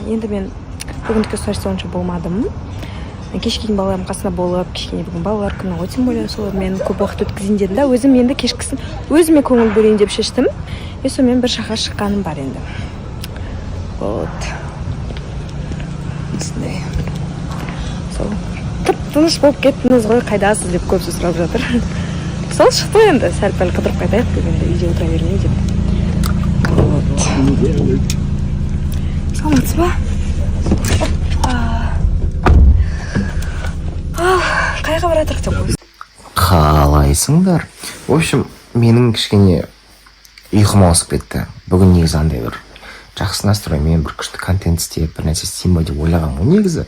Енді мен бүгіндікі сторис онша болмадым. Кешкейін балаларым қасында болып, кішкене бүгін балалар күні ғой, тем более сол мен көп уақыт өткізейін дедім да, өзім енді кешкісін өзіме көңіл бөлейін деп шештім. Сонымен бір шақа шыққаным бар енді. Вот. Осындай. Сол. Тыныш болып кеттіңіз ғой, қайдасыз деп көбісі сұрап жатыр. Сол шықты енді, сәл-пәл қыдырып қайтайық дегенде, үйде отыра бермей деп. Вот. Саламатсыз ба? Қайға баратырық деп қойыз? Қалайсыңдар? В общем, менің кішкене ұйқым ауысып кетті. Бүгін негізі андай бір жақсы настроймен бір күшті контент істеп, бір нәрсе істейін ба деп ойлағанмын ғой негізі.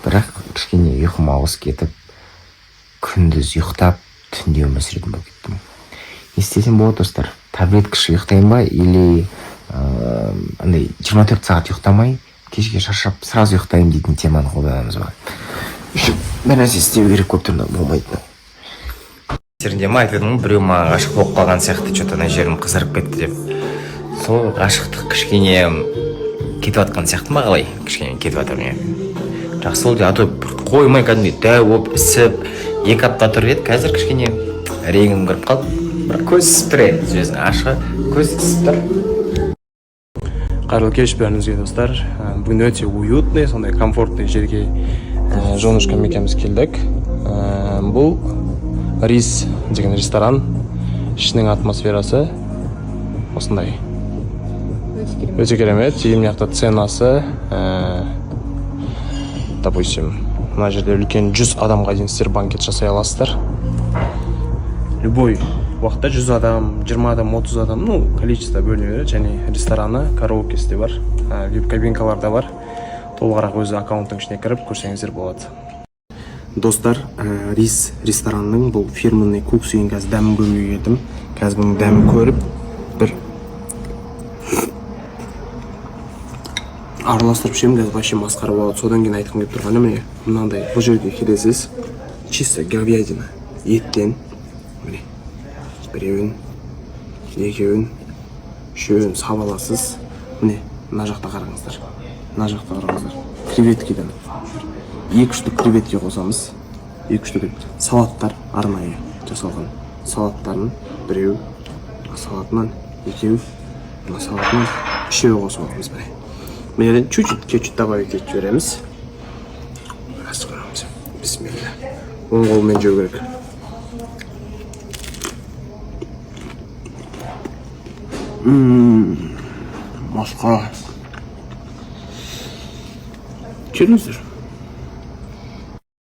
Бірақ кішкене ұйқым ауысып кетіп, күндіз ұйықтап, түнде өмір сүретін болып кеттім. Не істесем болады достар? Таблетка ішіп ұйықтайын ба, или андай 24 сағат ұйықтамай, кешке шаршап сразу ұйықтайын дейтін теманы қолданамыз ба? Бір нәрсе істеу керек көп түрінде болмайды. Серінде ма айтып біреу маған ғашық болып қалған сияқты, что-то ана жерім қызарып кетті деп. Сол ғашықтық кішкене кетіп жатқан сияқты ма, қалай? Кішкене кетіп жатыр мен. Жақсы ол а то қоймай кәдімгідей дәу болып ісіп, 2 апта тұр еді, қазір кішкене реңім кіріп қалды. Бір көз ісіп тұр еді, сөздің ашы, көз ісіп тұр. Қайырлы кеш бәріңізге достар. Бүгін өте уютный, сондай комфортный жерге жонышкам екеуміз келдік. Бұл Рис деген ресторан. Ішінің атмосферасы осындай. Өте керемет. Ең жақта ценасы, допустим, мына жерде үлкен 100 адамға дейін сіздер банкет жасай аласыздар. Любой уақытта 100 адам, 20 адам, 30 адам, количество бөліне береді. Және рестораны, караокесі де бар, вип-кабинкалар да бар. Толығырақ өзі аккаунттың ішіне кіріп көрсеңіздер болады. Достар, Рис ресторанның бұл фирменный кукс деген қазір дәмін көрмей келдім. Қазір бұның дәмін көріп, бір араластырып ішемін, қазір вообще масқара болады. Содан кейін айтқым келіп тұрғаны міне, мынандай бұл жерге келесіз, чисто говядина, еттен, міне, біреуін, екеуін, үшеуін сабаласыз. Міне, мына жақта қараңыздар. Мына жақта қараңыздар. Креветкеден 2 штук креветке қосамыз. 2 штук салаттар арнайы жасалған. Салаттарын біреу, салатынан екеу, салатынан үшеу қосып аламыз міне. Міне чуть-чуть кетчуп добавить етіп жібереміз. Біраз көреміз. Бисмилля. Оң қолмен жеу керек. Масқара. Келіңіздер.